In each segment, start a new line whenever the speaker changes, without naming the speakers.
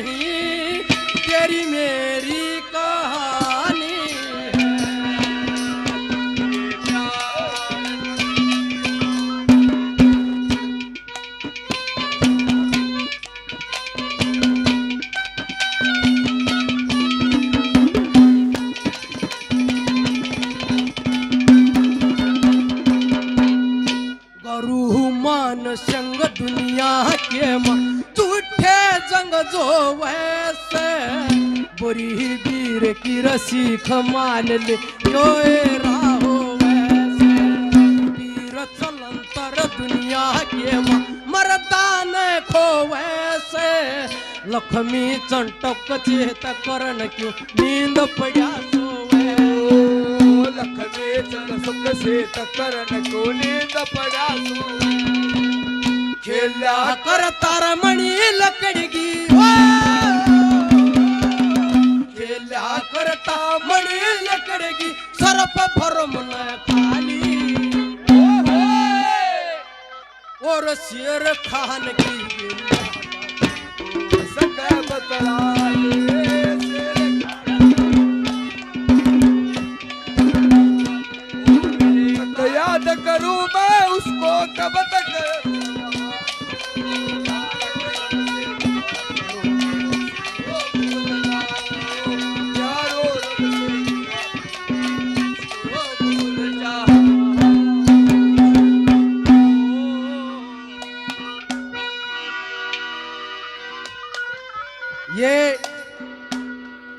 नहीं तेरी मेरी कहानी संग दुनिया के झूठे जंग जो वैसे बुरी वीर की रसीख मान ले जो राहो वैसे वीर चलंतर दुनिया के मरदान खो वैसे लक्ष्मी चंटक चेत करण क्यों नींद पड़ा सोवे
लक्ष्मी चंद सुख से करण क्यों नींद पड़ा सोवे
खेला कर तारा मणि लकड़गी खेला करता मणि लकड़गी सरप भरम न खाली और शेर खान की
सका बतला याद करूं मैं उसको कब तक
ये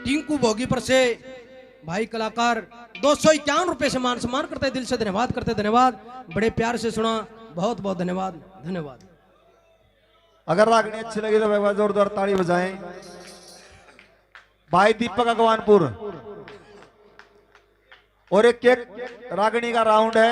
टिंकू भोगी पर से भाई कलाकार 251 रुपए से मान सम्मान करते दिल से धन्यवाद करते धन्यवाद बड़े प्यार से सुना बहुत बहुत धन्यवाद धन्यवाद।
अगर रागनी अच्छी लगी तो एक बार जोरदार ताली बजाएं। भाई दीपक अगवानपुर और एक रागनी का राउंड है।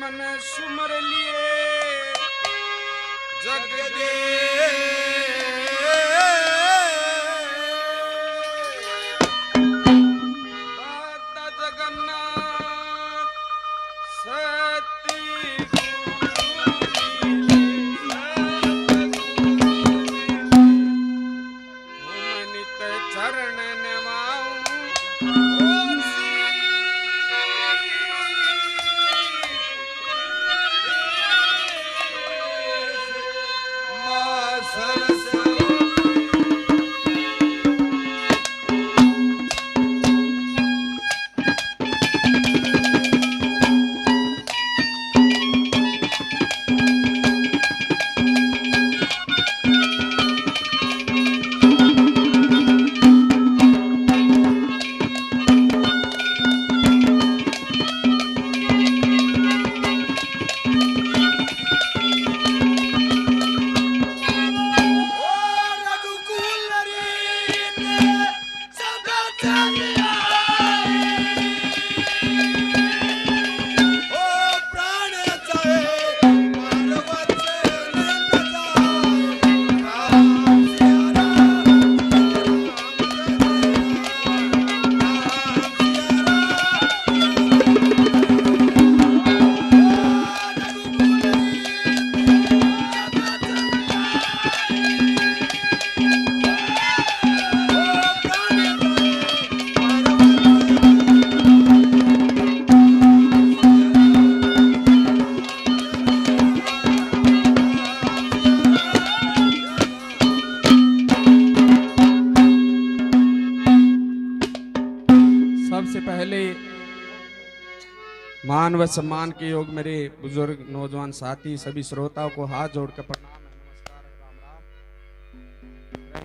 मन सुमर लिए जग दे दाता जगन्नाथ सती नित चरण नवाऊं सबसे पहले मान व सम्मान के योग मेरे बुजुर्ग नौजवान साथी सभी श्रोताओं को हाथ जोड़कर प्रणाम है, नमस्कार है, राम राम।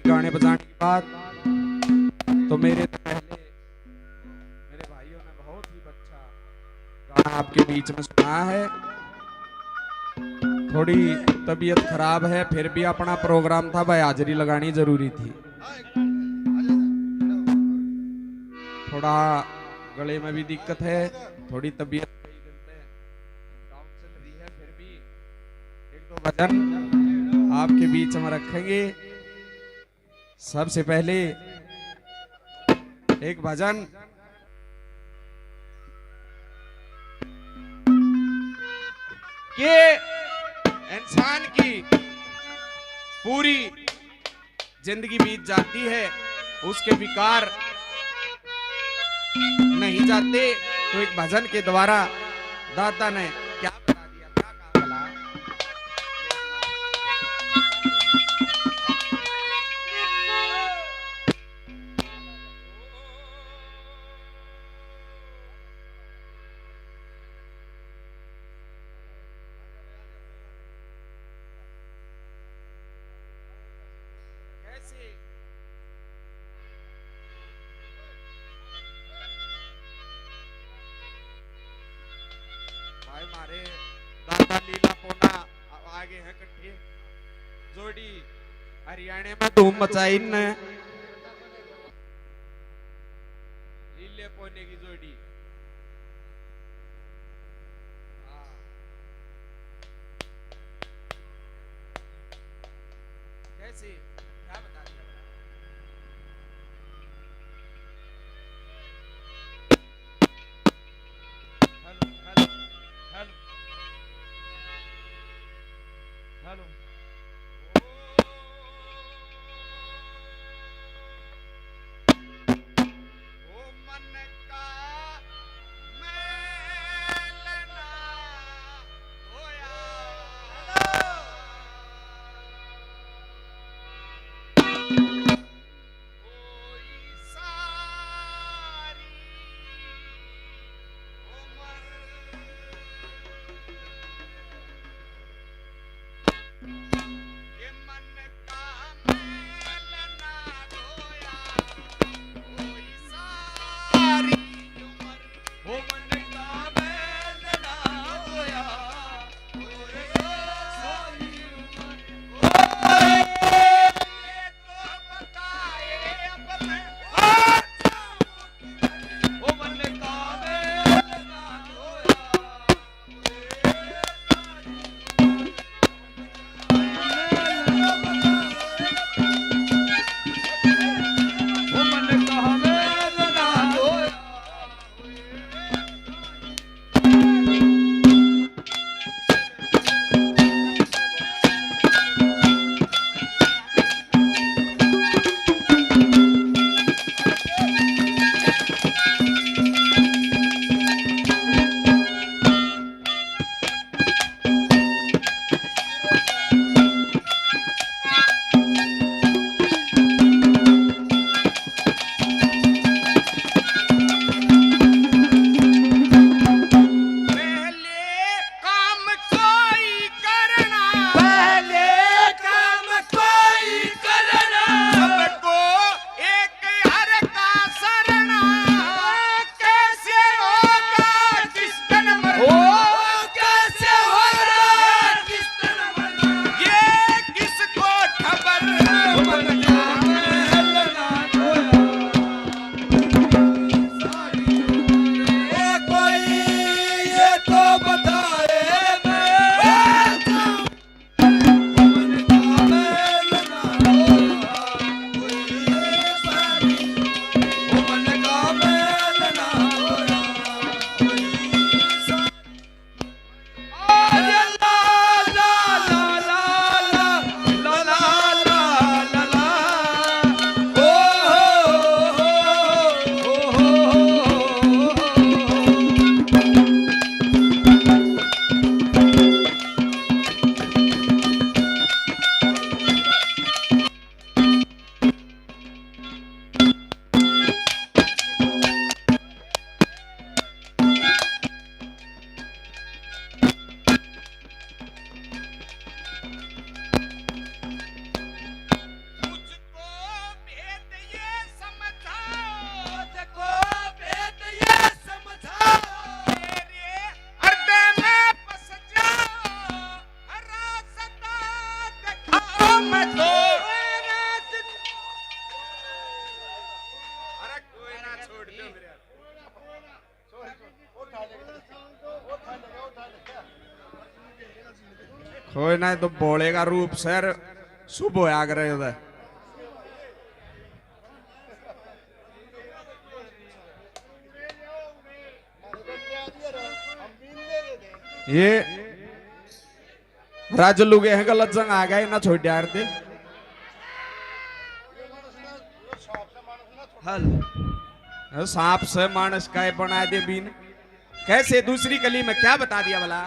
गाने बजाने की बात तो मेरे पहले मेरे भाइयों ने बहुत ही अच्छा गाना आपके बीच में सुनाया है। थोड़ी तबीयत खराब है फिर भी अपना प्रोग्राम था भाई, हाजिरी लगानी जरूरी थी। थोड़ा गले में भी दिक्कत है, थोड़ी तबीयत कई दिन से डाउन चल रही है, फिर भी एक दो भजन आपके बीच में रखेंगे। सबसे पहले एक भजन के इंसान की पूरी जिंदगी बीत जाती है, उसके विकार नहीं जाते, तो एक भजन के द्वारा दादा ने क्या बता दिया, क्या कहा भला? कैसे भाई मारे दादा लीला पोना आगे है कट्ठे जोड़ी हरियाणा में धूम मचाई ने लीले पोने की जोड़ी। हाँ। कैसे क्या बता दिया? हेलो हेलो हेलो हेलो ओ मन का मैल ना धोया कोई सारी उम्र कोई ना तो बोले का रूप सर शुभ होया करे उधर। ये राजलू के हैं गलत जंग आ गए ना छोटे यार थे।
हल
सांप से मानस काय बना दे बीन कैसे दूसरी कली में क्या बता दिया भला।